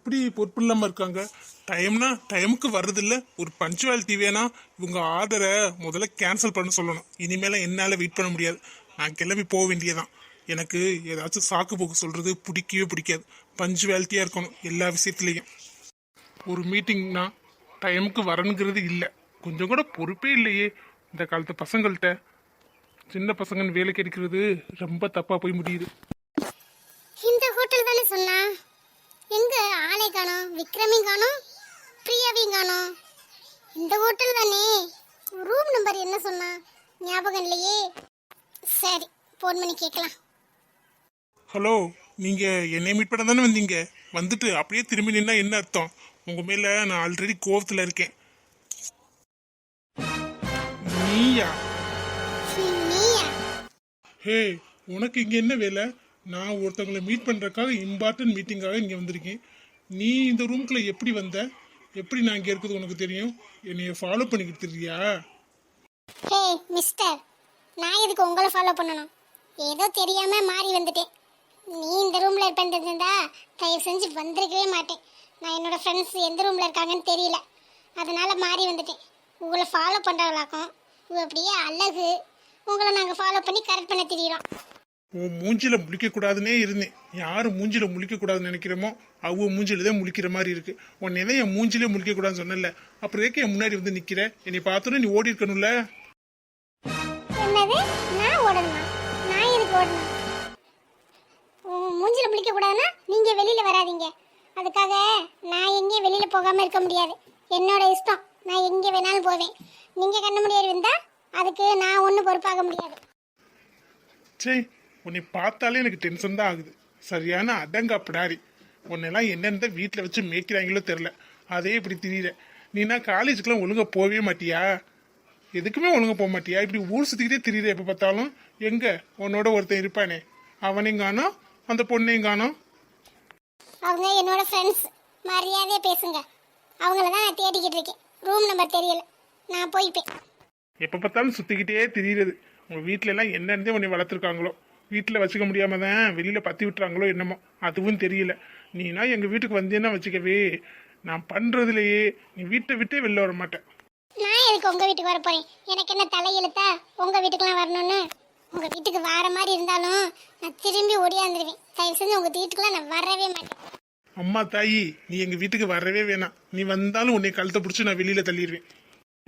இப்படி பொறுப்பு இல்லாம இருக்காங்க? டைம்னா டைமுக்கு வர்றதில்ல. ஒரு பஞ்சுவாலிட்டி வேணா. இவங்க ஆர்டரை முதல்ல கேன்சல் பண்ண சொல்லணும். இனிமேல என்னால வெயிட் பண்ண முடியாது. நான் கிளம்பி போக வேண்டியதான். எனக்கு ஏதாச்சும் சாக்கு போக்கு சொல்றது பிடிக்கவே பிடிக்காது. பஞ்சுவாலிட்டியா இருக்கணும் எல்லா விஷயத்துலயும். ஒரு மீட்டிங்னா டைமுக்கு வரணுங்கிறது இல்லை. கொஞ்சம் கூட பொறுப்பே இல்லையே இந்த காலத்து பசங்கள்கிட்ட. சின்ன பசங்கன்னு வேலைக்கு எடுக்கிறது ரொம்ப தப்பா போய் முடியுது. இந்த ஹோட்டல் தானே சொன்னா? எங்க ஆளே காணோம், விக்ரமையும் காணோம், பிரியாவையும் காணோம். இந்த ஹோட்டல் தானே. ரூம் நம்பர் என்ன சொன்னா ஞாபகம் இல்லையே. சரி, போன் பண்ணி கேட்கலாம். ஹலோ, நீங்க என்னை மீட் பண்ண தானே வந்தீங்க? வந்துட்டு அப்படியே திரும்பி நின்னா என்ன அர்த்தம்? உங்க மேல நான் ஆல்ரெடி கோவத்துல இருக்கேன். நீயா? நீயா? ஹே, உனக்கு இங்க என்ன வேலை? நான் ஒருத்தவங்களை மீட் பண்றதுக்காக இம்பார்ட்டன்ட் மீட்டிங்காக இங்க வந்திருக்கேன். நீ இந்த ரூம்குள்ள எப்படி வந்த? எப்படி நான் இங்க இருக்கிறது உனக்கு தெரியும்? என்னைய ஃபாலோ பண்ணிக்கிட்டு இருக்கியா? ஹே மிஸ்டர், நான் எதுக்கு உங்களை ஃபாலோ பண்ணணும்? ஏதோ தெரியாம மாறி வந்துட்டேன். நீ இந்த ரூம்ல இருப்பேன்றிருந்தா தயவு செஞ்சு வந்திருக்கவே மாட்டேன். நான் என்னோட ஃப்ரெண்ட்ஸ் எந்த ரூம்ல இருக்காங்கன்னு தெரியல, அதனால மாறி வந்துட்டேன். உங்களை ஃபாலோ பண்றவளாக்கும். அப்படியே அழகு. உங்களை நாங்கள் ஃபாலோ பண்ணி கரெக்ட் பண்ண தெரியுறோம். உன் மூஞ்சில முழிக்க கூடாதுன்னே இருந்தேன். யாரு மூஞ்சில முழிக்க கூடாதுன்னு நினைக்கிறோமோ அவங்க மூஞ்சில தான் முழிக்கிற மாதிரி இருக்கு. உன்னை தான் என் மூஞ்சிலே முழிக்க கூடாதுன்னு சொன்னல, அப்புறம் ஏற்க என் முன்னாடி வந்து நிக்கிற? என்னை பார்த்தோன்னே நீ ஓடி இருக்கணும்ல. என்னது? நான் ஓடணுமா? நான் எதுக்கு ஓடணும்? மூஞ்சில முழிக்க கூடாதுன்னா நீங்க வெளியில வராதீங்க. அதுக்காக நான் எங்கேயும் வெளியில போகாம இருக்க முடியாது. என்னோட இஷ்டம். நான் எங்க வேணாலும் போவேன். நீங்க கண்ண முடியாது இருந்தா அதுக்கு நான் ஒன்றும் பொறுப்பாக முடியாது. சரி, உன்னை பார்த்தாலே எனக்கு டென்ஷன் தான் ஆகுது. சரியான அடங்காப்படாரி. உன்னெல்லாம் என்னென்ன வீட்டில் வச்சு மேய்க்கிறாங்களோ தெரில. அதே இப்படி திரியிற. நீனா காலேஜுக்கெல்லாம் ஒழுங்கா போகவே மாட்டியா? எதுக்குமே ஒழுங்கா போக மாட்டியா? இப்படி ஊர் சுற்றிக்கிட்டே திரியிற எப்போ பார்த்தாலும். எங்க உன்னோட ஒருத்தன் இருப்பானே, அவனையும் காணோம், அந்த பொண்ணையும் காணோம். அவங்க என்னோட ஃப்ரெண்ட்ஸ். மரியாதையா பேசுங்க. அவங்கள தான் நான் தேடிக்கிட்டு இருக்கேன். ரூம் நம்பர் தெரியல, நான் போய்ப்பேன். எப்போ பார்த்தாலும் சுற்றிக்கிட்டே திரியிறது. உங்கள் வீட்டில எல்லாம் என்னென்னே உன்னை வளர்த்துருக்காங்களோ, வீட்டில் வச்சுக்க முடியாம தான் வெளியில் பற்றி விட்டுறாங்களோ என்னமோ, அதுவும் தெரியல. நீனா எங்கள் வீட்டுக்கு வந்தேன்னா வச்சுக்கவே, நான் பண்ணுறதுலையே நீ வீட்டை விட்டே வெளில வர மாட்டேன். நான் எதுக்கு உங்க வீட்டுக்கு வர போறேன்? எனக்கு என்ன தலையெழுத்தா உங்க வீட்டுக்குலாம் வரணும்னு? உங்க வீட்டுக்கு வர மாதிரி இருந்தாலும் நான் திரும்பி ஓடியாந்துருவேன். தயவு செஞ்சு உங்க வீட்டுக்குலாம் நான் வரவே மாட்டேன். அம்மா தாயி, நீ எங்கள் வீட்டுக்கு வரவே வேணாம். நீ வந்தாலும் உன்னை கழுத்தை பிடிச்சி நான் வெளியில் தள்ளிடுவேன்.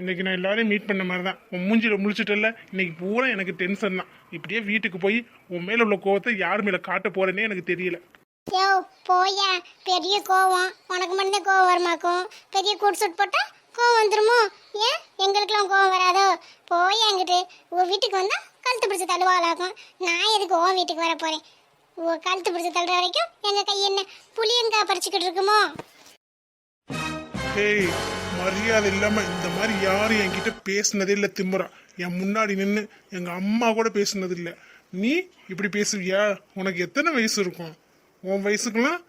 இன்னைக்கு நான் எல்லாரையும் மீட் பண்ண மாதிரி தான். உன் மூஞ்சில முழிச்சிட்டல, இன்னைக்கு பூரா எனக்கு டென்ஷன் தான். இப்படியே வீட்டுக்கு போய் உன் மேல உள்ள கோவத்தை யார் மேல காட்ட போறேன்னே எனக்கு தெரியல. யோ போயா, பெரிய கோவம். உனக்கு மட்டும்தான் கோவம் வருமாக்கும். பெரிய கூட்டு சுட்டு போட்டா கோவம் வந்துருமோ? ஏன் எங்களுக்கெல்லாம் கோவம் வராதோ? போயா என்கிட்ட. உன் வீட்டுக்கு வந்தா கழுத்து பிடிச்சி தள்ளுவாளாக்கும். நான் எதுக்கு உன் வீட்டுக்கு வர போறேன்? உன் கழுத்து பிடிச்சி தள்ளுற வரைக்கும் எங்க கை என்ன புளியங்காய் பறிச்சுக்கிட்டு இருக்குமோ? ஹேய், மரியாதை இல்லாம இந்த மாதிரி யாரும் என்கிட்ட பேசினதே இல்லை. திமுறா என் முன்னாடி நின்று எங்க அம்மா கூட பேசினது இல்லை. நீ இப்படி பேசுவியா? உனக்கு எத்தனை வயசு இருக்கும்? உன் வயசுக்கெல்லாம்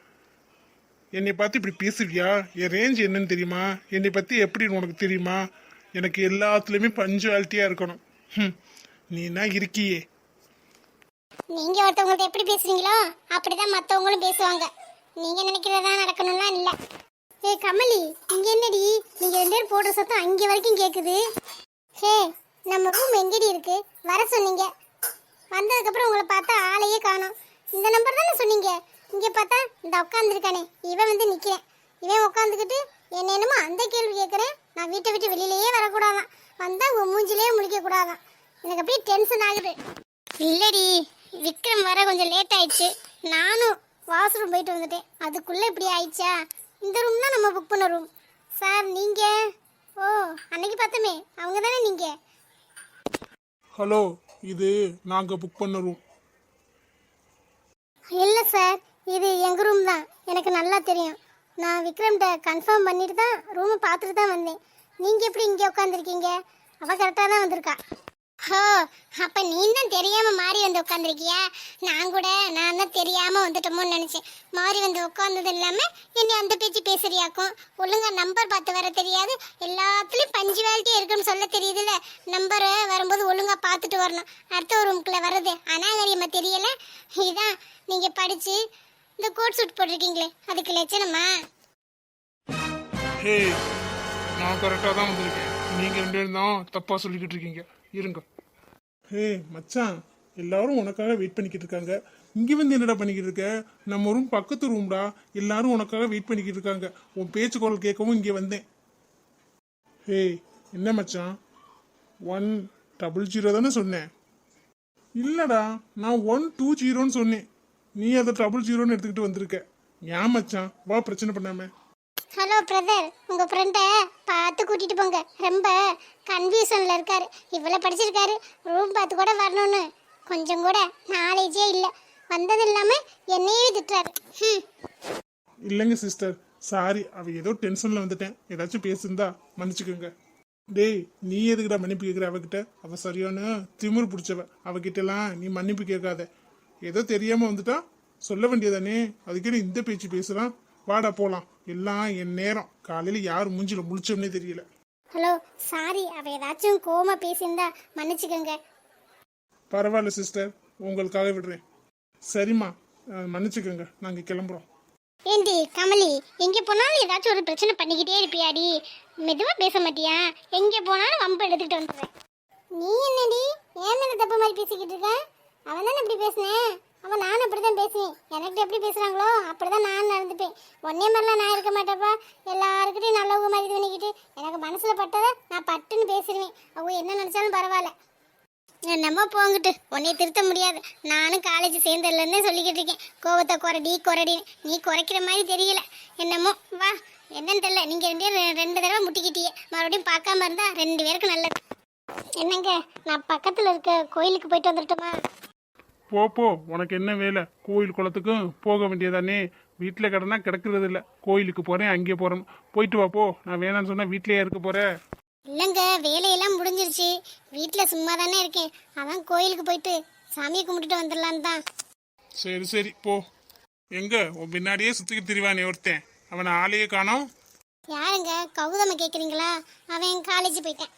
என்னை பார்த்து இப்படி பேசுவியா? என் ரேஞ்ச் என்னன்னு தெரியுமா? என்னை பத்தி எப்படின்னு உனக்கு தெரியுமா? எனக்கு எல்லாத்துலயுமே பஞ்சுவாலிட்டியா இருக்கணும். நீனா இருக்கியே. நீங்க ஒருத்தவங்கள்ட்ட எப்படி பேசுறீங்களோ அப்படிதான் மத்தவங்களும் பேசுவாங்க. நீங்க நினைக்கிறதா நடக்கணும்லாம் இல்ல. ஏ கமலி, இங்க என்னடி? நீங்க ரெண்டு பேரும் போடுற சத்தம் அங்கே வரைக்கும் கேக்குது. ஹே, நம்ம ரூம் எங்கடி இருக்கு? வர சொன்னீங்க. வந்ததுக்கு அப்புறம் உங்களை பார்த்தா ஆளையே காணோம். இந்த நம்பர் தானே சொன்னீங்க. இங்க பார்த்தா இந்த உட்காந்துருக்கானே இவன் வந்து நிக்கிறேன். இவன் உட்காந்துக்கிட்டு என்ன என்னமோ அந்த கேள்வி கேட்கறேன். நான் வீட்டை விட்டு வெளியிலேயே வரக்கூடாதான், வந்தா உங்க மூஞ்சிலேயே முழிக்க கூடாதான். எனக்கு அப்படியே டென்ஷன் ஆகுது. இல்லடி, விக்ரம் வர கொஞ்சம் லேட் ஆயிடுச்சு. நானும் வாஷ்ரூம் போயிட்டு வந்துட்டேன். அதுக்குள்ள இப்படி ஆயிடுச்சா? இந்த ரூம் தான் நம்ம புக் பண்ண ரூம். சார் நீங்க? ஓ, அன்னைக்கு பார்த்தோமே அவங்க தானே நீங்க? ஹலோ, இது நாங்க புக் பண்ண ரூம். இல்ல சார், இது எங்க ரூம் தான். எனக்கு நல்லா தெரியும். நான் விக்ரம்கிட்ட கன்ஃபார்ம் பண்ணிட்டு தான் ரூமை பார்த்துட்டு தான் வந்தேன். நீங்க எப்படி இங்கே உட்காந்துருக்கீங்க? அவ கரெக்டாக தான் வந்திருக்கா. ஹோ, அப்ப நீ தான் தெரியாம மாறி வந்து உட்காந்துருக்கியா? நான் தான் தெரியாம வந்துட்டோமோன்னு நினைச்சேன். மாறி வந்து உட்காந்தது இல்லாம என்னை அந்த பேச்சு பேசுறியாக்கும். ஒழுங்கா நம்பர் பார்த்து வர தெரியாது. எல்லாத்துலயும் பஞ்சுவாலிட்டியா இருக்குன்னு சொல்ல தெரியுதுல்ல. நம்பரை வரும்போது ஒழுங்கா பார்த்துட்டு வரணும். அடுத்த ஒரு ரூமுக்குள்ள வருது அநாகரியமா தெரியல. இதான் நீங்க படிச்சு இந்த கோட் சூட் போட்டிருக்கீங்களே அதுக்கு லட்சணமா? ஹே, நான் கரெக்டாக தான் வந்திருக்கேன். நீங்கள் ரெண்டு பேரும் தான் தப்பாக சொல்லிக்கிட்டு இருக்கீங்க. இருங்க. ஹே மச்சான், எல்லாரும் உனக்காக வெயிட் பண்ணிக்கிட்டு இருக்காங்க. இங்கே வந்து என்னடா பண்ணிக்கிட்டு இருக்க? நம்ம ரூம் பக்கத்து ரூம்டா. எல்லாரும் உனக்காக வெயிட் பண்ணிக்கிட்டு இருக்காங்க. உன் பேச்சு குரல் கேட்கவும் இங்கே வந்தேன். ஹே, என்ன மச்சான், 100 தானே சொன்னேன்? இல்லடா, நான் 120ன்னு சொன்னேன். நீ அதை 00ன்னு எடுத்துக்கிட்டு வந்திருக்க. ஏன் மச்சான், வா பிரச்சனை பண்ணாம. ஹலோ பிரதர், உங்க ஃப்ரெண்டை பார்த்து கூட்டிட்டு போங்க. ரொம்ப கன்ஃபியூஷன்ல இருக்காரு. இவ்வளவு படிச்சிருக்காரு, ரூம் பார்த்து கூட வரணும்னு கொஞ்சம் கூட நாலேஜே இல்லை. வந்தது இல்லாம என்னையே திட்டுறாரு. இல்லைங்க சிஸ்டர், சாரி, அவ ஏதோ டென்ஷன்ல வந்துட்டேன். ஏதாச்சும் பேசுந்தா மன்னிச்சுக்கோங்க. டேய், நீ எதுக்குடா மன்னிப்பு கேட்குற அவகிட்ட? அவ சரியான திமிரு பிடிச்சவ. அவகிட்ட எல்லாம் நீ மன்னிப்பு கேட்காத. ஏதோ தெரியாம வந்துட்டா சொல்ல வேண்டியதானே. அதுக்கே இந்த பேச்சு பேசுறான். வாடா போலாம். எல்லாம் என் நேரம். காலையில யார் மூஞ்சில முழிச்சோம்னே தெரியல. ஹலோ, சாரி, அவ ஏதாச்சும் கோவமா பேசியிருந்தா மன்னிச்சுக்கோங்க. பரவாயில்ல சிஸ்டர், உங்களுக்காக விடுறேன். சரிம்மா, மன்னிச்சுக்கோங்க. நாங்க கிளம்புறோம். ஏண்டி கமலி, எங்க போனாலும் ஏதாச்சும் ஒரு பிரச்சனை பண்ணிக்கிட்டே இருப்பியாடி? மெதுவா பேச மாட்டியா? எங்க போனாலும் வம்பு எடுத்துக்கிட்டு வந்துடுறேன். நீ என்னடி ஏன் மேல தப்பு மாதிரி பேசிக்கிட்டு இருக்க? அவன் தானே இப்படி பேசினேன். அவன் நானும் அப்படிதான் பேசுவேன். எனக்கு எப்படி பேசுறாங்களோ அப்படிதான் நான் நடந்துப்பேன். ஒன்னே மாதிரிலாம் நான் இருக்க மாட்டேப்பா. எல்லாருக்கிட்டையும் நல்லவங்க மாதிரி இது பண்ணிக்கிட்டு எனக்கு மனசுல பட்டதை நான் பட்டுன்னு பேசிடுவேன். அவங்க என்ன நினைச்சாலும் பரவாயில்ல. என்னமோ போங்கிட்டு, உன்னைய திருத்த முடியாது. நானும் காலேஜ் சேர்ந்ததுலேருந்தே சொல்லிக்கிட்டு இருக்கேன், கோவத்தை குறடின்னு. நீ குறைக்கிற மாதிரி தெரியல. என்னமோ வா, என்னன்னு தெரியல. நீங்கள் ரெண்டு தடவை முட்டிக்கிட்டியே. மறுபடியும் பார்க்காம இருந்தா 2 பேருக்கு நல்லது. என்னங்க, நான் பக்கத்தில் இருக்க கோயிலுக்கு போயிட்டு வந்துட்டுமா? போ, உனக்கு என்ன வேலை? கோயில் குளத்துக்கும் போக வேண்டியதானே. வீட்டில் கிடனா கிடக்கிறது இல்லை. கோயிலுக்கு போகிறேன், அங்கே போகிறேன். போயிட்டு வா போ. நான் வேணான்னு சொன்னால் வீட்டிலேயே இருக்க போகிறேன். இல்லைங்க, வேலையெல்லாம் முடிஞ்சிருச்சு. வீட்டில் சும்மா தானே இருக்கேன். அதான் கோயிலுக்கு போயிட்டு சாமியை கும்பிட்டுட்டு வந்துடலான்னு தான். சரி போ. எங்க உன் பின்னாடியே சுற்றிக்கிட்டு திரிவானே ஒருத்தன், அவனை ஆளையே காணோம். யாருங்க? கௌதம கேட்குறீங்களா? அவன் காலேஜ் போயிட்டேன்.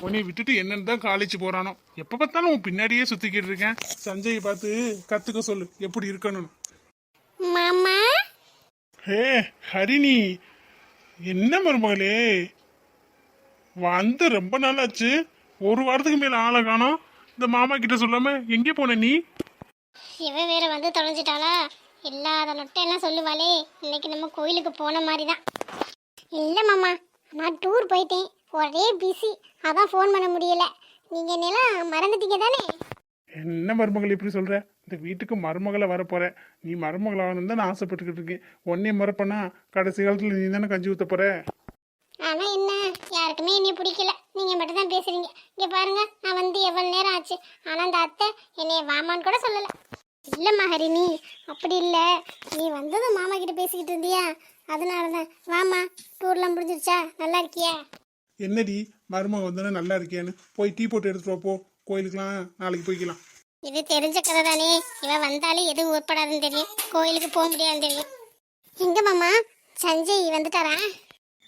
உன்னை விட்டுட்டு என்னன்னு தான் காலேஜ் போறானோ. எப்போ பார்த்தாலும் உன் பின்னாடியே சுற்றிக்கிட்டு இருக்கேன். சஞ்சயை பார்த்து கற்றுக்க சொல்லு எப்படி இருக்கணும்னு. மாமா, ஹே ஹரிணி, என்ன மருமகளே, வந்து ரொம்ப நாளாச்சு. ஒரு வாரத்துக்கு மேல ஆளை காணோம். இந்த மாமா கிட்ட சொல்லாம எங்கே போன நீ? இவ வேற வந்து தொலைஞ்சிட்டாளா? இல்லாத நொட்டையெல்லாம் சொல்லுவாளே. இன்னைக்கு நம்ம கோயிலுக்கு போன மாதிரி தான். இல்லை மாமா, நான் டூர் போயிட்டேன். ஒரே பிஸி, அதான் ஃபோன் பண்ண முடியல. நீங்கள் என்னெல்லாம் மறந்துட்டீங்க தானே? என்ன மருமகள் இப்படி சொல்ற? இந்த வீட்டுக்கு மருமகளை வரப்போற. நீ மருமகள் ஆகணும் தான் நான் ஆசைப்பட்டுக்கிட்டு இருக்கேன். ஒன்னே மறப்பனா கடைசி காலத்துல நீ தானே கஞ்சி ஊத்த போற. ஆனா என்ன, யாருக்குமே என்னைய பிடிக்கல. நீங்க மட்டும் தான் பேசுறீங்க. இங்க பாருங்க, நான் வந்து எவ்வளவு நேரம் ஆச்சு. ஆனா அந்த அத்தை என்னைய வாமான்னு கூட சொல்லல. இல்லம்மா ஹரிணி, அப்படி இல்ல. நீ வந்ததும் மாமா கிட்ட பேசிக்கிட்டு இருந்தியா, அதனாலதான். வாமா, டூர்லாம் முடிஞ்சிருச்சா? நல்லா இருக்கியா? என்னடி மருமக வந்தோன்னே நல்லா இருக்கியான்னு போய் டீ போட்டு எடுத்துட்டு வா போ. கோயிலுக்குலாம் நாளைக்கு போய்க்கலாம். இது தெரிஞ்ச கதை தானே. இவன் வந்தாலே எதுவும் உட்படாதுன்னு தெரியும். கோயிலுக்கு போக முடியாதுன்னு தெரியும். எங்க மாமா, சஞ்சய் வந்துட்டாரா?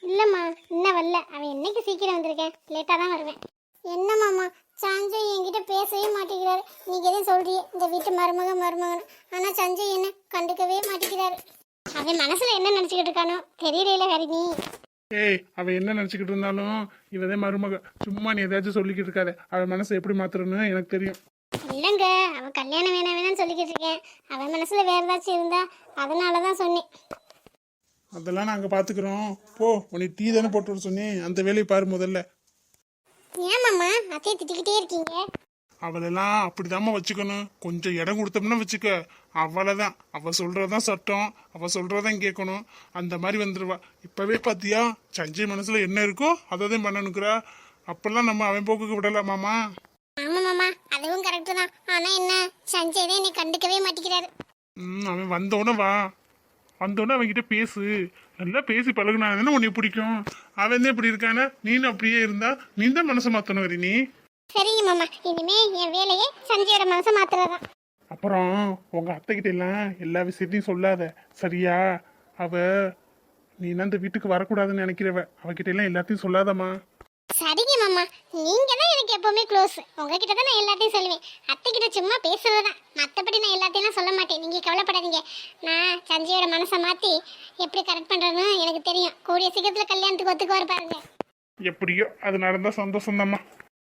இல்லம்மா, இன்னும் வரல. அவன் என்னைக்கு சீக்கிரம் வந்திருக்கேன், லேட்டாக தான் வருவேன். என்ன மாமா, சஞ்சய் என்கிட்ட பேசவே மாட்டேங்கிறாரு. நீங்க எதுவும் சொல்றீங்க இந்த வீட்டு மருமகன். ஆனா சஞ்சய் என்ன கண்டுக்கவே மாட்டேங்கிறாரு. அவன் மனசுல என்ன நினைச்சுக்கிட்டு இருக்கானோ தெரியல ஹரிணி. ஏய், அவ என்ன நினைச்சுக்கிட்டு இருந்தாலும் இவதே மருமக. சும்மா நீ ஏதாச்சும் சொல்லிக்கிட்டு இருக்காத. அவன் மனசை எப்படி மாத்துறன்னு எனக்கு தெரியும். இல்லைங்க, அவன் கல்யாணம் வேணாம்னு சொல்லிக்கிட்டு இருக்கேன். அவன் மனசுல வேற ஏதாச்சும் இருந்தா அதனாலதான் சொன்னேன். அதெல்லாம் நாங்க பாத்துக்கிறோம். போ, உன்னை டீ தானே போட்டு வர சொன்னேன். அந்த வேலையை பாரு முதல்ல. ஏன் மாமா அத்தையை திட்டிக்கிட்டே இருக்கீங்க? அவளெல்லாம் அப்படிதாம்மா வச்சுக்கணும். கொஞ்சம் இடம் கொடுத்தோம்னா வச்சுக்க, அவளைதான். அவ சொல்றதான் சட்டம், அவ சொல்றதான் கேட்கணும். அந்த மாதிரி வந்துருவா. இப்பவே பாத்தியா, சஞ்சய் மனசுல என்ன இருக்கோ அதான் பண்ணணுக்குறா. அப்பெல்லாம் நம்ம அவன் போக்குக்கு விடலாமாமா? ஆமா மாமா, அதுவும் கரெக்ட் தான். ஆனா என்ன, சஞ்சய் தான் என்னை கண்டுக்கவே மாட்டேங்கிறாரு. அவன் வந்தோடனே வா. வந்தோடனே அவன்கிட்ட பேசு. நல்லா பேசி பழகுனாதானே உன்னை பிடிக்கும். அவன் தான் இப்படி இருக்கானே, நீனும் அப்படியே இருந்தா நீ தான் மனசை மாத்தணும் வரி. நீ சரிங்க மாமா, இனிமே என் வேலையே சஞ்சயோட மனசை மாத்துறதா. அப்புறம் உங்க அத்தைகிட்ட எல்லாம் எல்லா விஷயத்தையும் சொல்லாத, சரியா? அவ நீ இந்த வீட்டுக்கு வரக்கூடாதுன்னு நினைக்கிறவ. அவகிட்ட எல்லாம் எல்லாத்தையும் சொல்லாதம்மா. சரிங்க மாமா, நீங்க தான் எனக்கு எப்பவுமே க்ளோஸ். உங்ககிட்ட தான் நான் எல்லாத்தையும் சொல்லுவேன். அத்தை கிட்ட சும்மா பேசுறதுதான், மற்றபடி நான் எல்லாத்தையும் சொல்ல மாட்டேன். நீங்க கவலைப்படாதீங்க. நான் சஞ்சயோட மனசை மாத்தி எப்படி கரெக்ட் பண்றேன்னு எனக்கு தெரியும். கூடிய சீக்கிரத்துல கல்யாணத்துக்கு ஒத்துக்குவாரு பாருங்க. எப்படியோ அது நடந்தா சந்தோஷம்தாம்மா.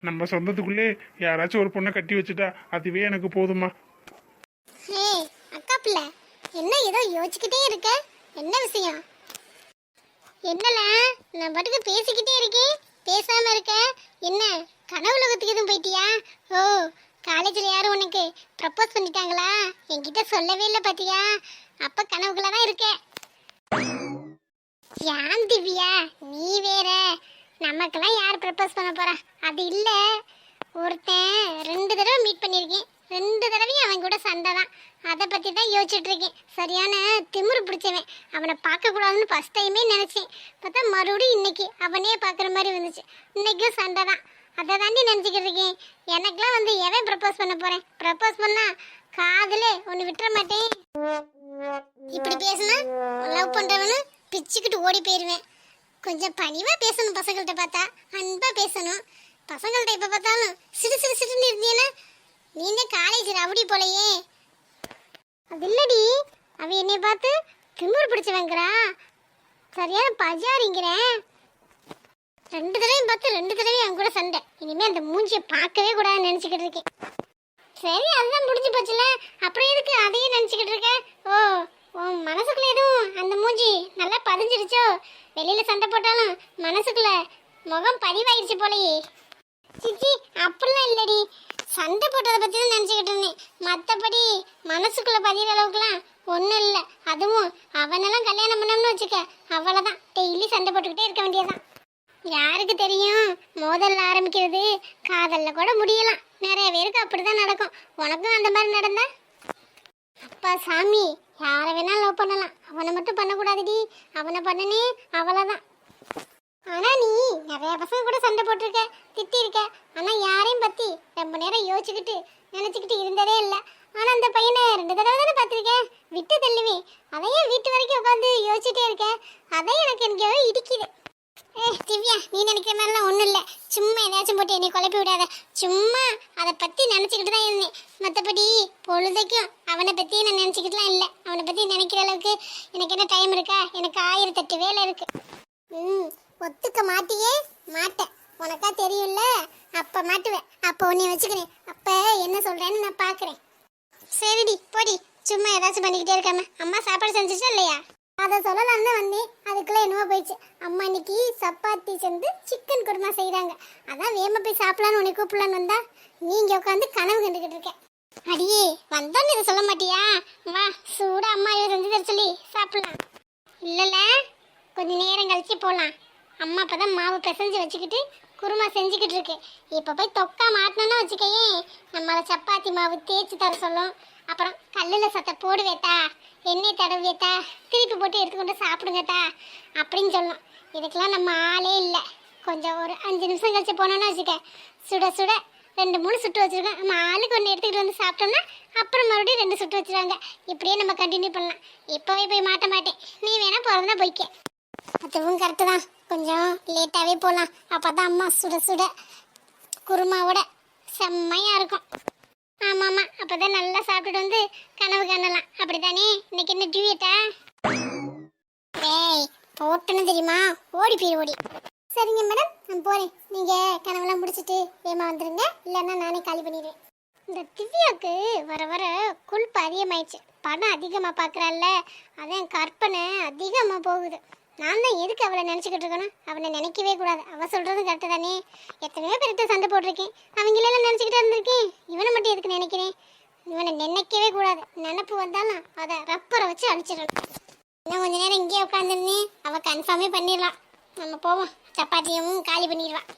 நம்ம சொந்தத்துக்குள்ளே யாராச்சும் ஒரு பொண்ணை கட்டி வச்சுட்டா அதுவே எனக்கு போதுமா. ஏய் அக்கா பிள்ளை, என்ன ஏதோ யோசிச்சுக்கிட்டே இருக்க? என்ன விஷயம்? என்னல நான் பாட்டுக்கு பேசிக்கிட்டே இருக்கேன், பேசாம இருக்க. என்ன கனவு உலகத்துக்கு எதுவும் போயிட்டியா? ஓ, காலேஜ்ல யாரும் உனக்கு ப்ரப்போஸ் பண்ணிட்டாங்களா? என்கிட்ட சொல்லவே இல்லை பாத்தியா? அப்ப கனவுக்குள்ள தான் இருக்க. யான் திவ்யா, நீ வேற. நமக்கெல்லாம் யார் ப்ரப்போஸ் பண்ண போறா? அது இல்ல, ஒருத்தன் 2 தடவை மீட் பண்ணியிருக்கேன். 2 தடவையும் அவன் கூட சண்டை தான். அதை பற்றி தான் யோசிச்சுட்டு இருக்கேன். சரியான திமிரு பிடிச்சவன். அவனை பார்க்கக்கூடாதுன்னு ஃபஸ்ட் டைமே நினச்சேன். பார்த்தா மறுபடியும் இன்னைக்கு அவனே பார்க்குற மாதிரி வந்துச்சு. இன்னைக்கும் சண்டை தான். அதை தாண்டி நினச்சிக்கிட்டு இருக்கேன். எனக்கெல்லாம் வந்து எவன் ப்ரப்போஸ் பண்ண போகிறேன்? ப்ரப்போஸ் பண்ணா காதில் ஒன்று விட்டுற மாட்டேன். இப்படி பேசுனா லவ் பண்ணுறவனு பிச்சுக்கிட்டு ஓடி போயிடுவேன். கொஞ்சம் பணிவாக பேசணும், பசங்கள்கிட்ட பார்த்தா அன்பாக பேசணும். பசங்கள்கிட்ட எப்போ பார்த்தாலும் சிறு சிறு சிறுன்னு இருந்தீங்கன்னா நீங்க காலேஜ் ரவுடி போலையே. அது இல்லடி, அவ என்னை பார்த்து திமிரு பிடிச்சவங்கிறா. சரியான பஜாரிங்கிறேன். 2 தடவையும் பார்த்து 2 தடவையும் அவன் கூட சண்டை. இனிமே அந்த மூஞ்சியை பார்க்கவே கூடாதுன்னு நினச்சிக்கிட்டு இருக்கேன். சரி, அதுதான் முடிஞ்சு போச்சுல, அப்புறம் எதுக்கு அதையும் நினச்சிக்கிட்டு இருக்க? ஓ, உன் மனசுக்குள்ள எதுவும் அந்த மூஞ்சி நல்லா பதிஞ்சிருச்சோ? வெளியில சண்டை போட்டாலும் மனசுக்குள்ள முகம் பதிவாயிருச்சு போலையே. சிச்சி, அப்படிலாம் இல்லடி. சண்டை போட்டதை பற்றி தான் நினச்சிக்கிட்டு இருந்தேன். மற்றபடி மனசுக்குள்ளே பதிகிற அளவுக்குலாம் ஒன்றும் இல்லை. அதுவும் அவனெல்லாம் கல்யாணம் பண்ணோம்னு வச்சுக்க, அவ்வளோதான், டெய்லி சண்டை போட்டுக்கிட்டே இருக்க வேண்டியதான். யாருக்கு தெரியும், மோதல்ல ஆரம்பிக்கிறது காதலில் கூட முடியலாம். நிறைய பேருக்கு அப்படி தான் நடக்கும். உனக்கும் அந்த மாதிரி நடந்தா? அப்பா சாமி, யாரை வேணாலும் லவ் பண்ணலாம், அவனை மட்டும் பண்ணக்கூடாதுடி. அவனை பண்ணனே அவ்வளோதான். ஆனா நீ நிறைய பசங்க கூட சண்டை போட்டிருக்க, திட்டிருக்க. ஆனா யாரையும் பத்தி ரொம்ப நேரம் யோசிச்சுக்கிட்டு நினைச்சுக்கிட்டு இருந்ததே இல்லை. ஆனா அந்த பையனை 2 தடவை தானே பார்த்துருக்கேன், விட்டு தள்ளுவேன். அதையும் வீட்டு வரைக்கும் உட்காந்து யோசிச்சுட்டே இருக்க. அதையும் எனக்கு இடிக்குது. திவ்யா, நீ நினைக்கிற மாதிரிலாம் ஒன்றும் இல்லை. சும்மா ஏதாச்சும் போட்டு என்னை குழப்பி விடாத. சும்மா அதை பற்றி நினச்சிக்கிட்டு தான் இருந்தேன். மற்றபடி பொழுதைக்கும் அவனை பற்றி நான் நினச்சிக்கிட்டுலாம் இல்லை. அவனை பற்றி நினைக்கிற அளவுக்கு எனக்கு என்ன டைம் இருக்கா? எனக்கு 1008 வேலை இருக்கு. ஒத்துக்க மாட்டியே? மாட்டேன், உனக்கா தெரியும்ல. அப்போ மாட்டுவேன், அப்போ உன்னை வச்சுக்கிறேன். அப்போ என்ன சொல்கிறேன்னு நான் பார்க்குறேன். சரிடி போடி, சும்மா ஏதாச்சும் பண்ணிக்கிட்டே இருக்காம. அம்மா சாப்பாடு செஞ்சிச்சா இல்லையா? அதை சொல்லலான்னு வந்தேன், அதுக்குள்ளே என்னவோ போயிடுச்சு. அம்மா இன்னைக்கு சப்பாத்தி செஞ்சு சிக்கன் குருமா செய்கிறாங்க. அதான் வேமா போய் சாப்பிடலான்னு உன்னை கூப்பிடலான்னு வந்தா நீ இங்கே உட்காந்து கனவு கண்டுக்கிட்டு இருக்கேன். அடியே, வந்தோன்னு இதை சொல்ல மாட்டியா? வா, சூடா அம்மா இதை செஞ்சு தர சொல்லி சாப்பிடலாம். இல்லைல்ல, கொஞ்சம் நேரம் கழிச்சு போகலாம். அம்மா இப்போ தான் மாவு பிசைஞ்சு வச்சுக்கிட்டு குருமா செஞ்சுக்கிட்டு இருக்கு. இப்போ போய் தொக்கா மாட்டினோன்னா வச்சுக்கையே, நம்மளை சப்பாத்தி மாவு தேய்ச்சி தர சொல்லும். அப்புறம் கல்லில் சத்த போடுவேத்தா, எண்ணெய் தடவேத்தா, திருப்பி போட்டு எடுத்துக்கொண்டு சாப்பிடுங்கத்தா அப்படின்னு சொல்லும். இதுக்கெல்லாம் நம்ம ஆளே இல்லை. கொஞ்சம் ஒரு 5 நிமிஷம் கழிச்சு போனோன்னா வச்சுக்க, சுட சுட 2-3 சுட்டு வச்சுருக்கோம். நம்ம ஆளுக்கு 1 எடுத்துக்கிட்டு வந்து சாப்பிட்டோம்னா அப்புறம் மறுபடியும் 2 சுட்டு வச்சுருவாங்க. இப்படியே நம்ம கண்டினியூ பண்ணலாம். இப்போவே போய் மாட்ட மாட்டேன், நீ வேணா பிறந்தா போய்க்க. அதுவும் கரெக்டு தான், கொஞ்சம் லேட்டாகவே போகலாம். அப்போ தான் அம்மா சுட சுட குருமாவோட செம்மையாக இருக்கும். ஆமாம் ஆமாம், அப்போ தான் நல்லா சாப்பிட்டுட்டு வந்து கனவு காணலாம். அப்படி தானே? இன்னைக்கு என்ன டியூட்டா? ஏய், போட்டுன்னு தெரியுமா? ஓடி போய் ஓடி. சரிங்க மேடம், நான் போகிறேன். நீங்கள் கனவுலாம் முடிச்சுட்டு வேமா வந்துடுங்க, இல்லைன்னா நானே காலி பண்ணிடுவேன். இந்த திவ்யாவுக்கு வர வர கொழுப்பு அதிகமாயிடுச்சு. படம் அதிகமாக பார்க்குறாள்ல, அதான் கற்பனை அதிகமாக போகுது. நான் தான் எதுக்கு அவளை நினச்சிக்கிட்டு இருக்கணும்? அவனை நினைக்கவே கூடாது. அவள் சொல்கிறதும் கரெக்டு தானே. எத்தனையோ பேர்கிட்ட சண்டை போட்டிருக்கேன், அவங்களெல்லாம் நினச்சிக்கிட்டே இருந்திருக்கேன். இவனை மட்டும் எதுக்கு நினைக்கிறேன்? இவனை நினைக்கவே கூடாது. நினப்பு வந்தாலும் அதை ரப்பரை வச்சு அழிச்சிடணும். இன்னும் கொஞ்சம் நேரம் இங்கேயே உட்காந்துருந்தேன், அவள் கன்ஃபார்மே பண்ணிடலாம். நம்ம போவோம், சப்பாத்தியும் காலி பண்ணிடுவான்.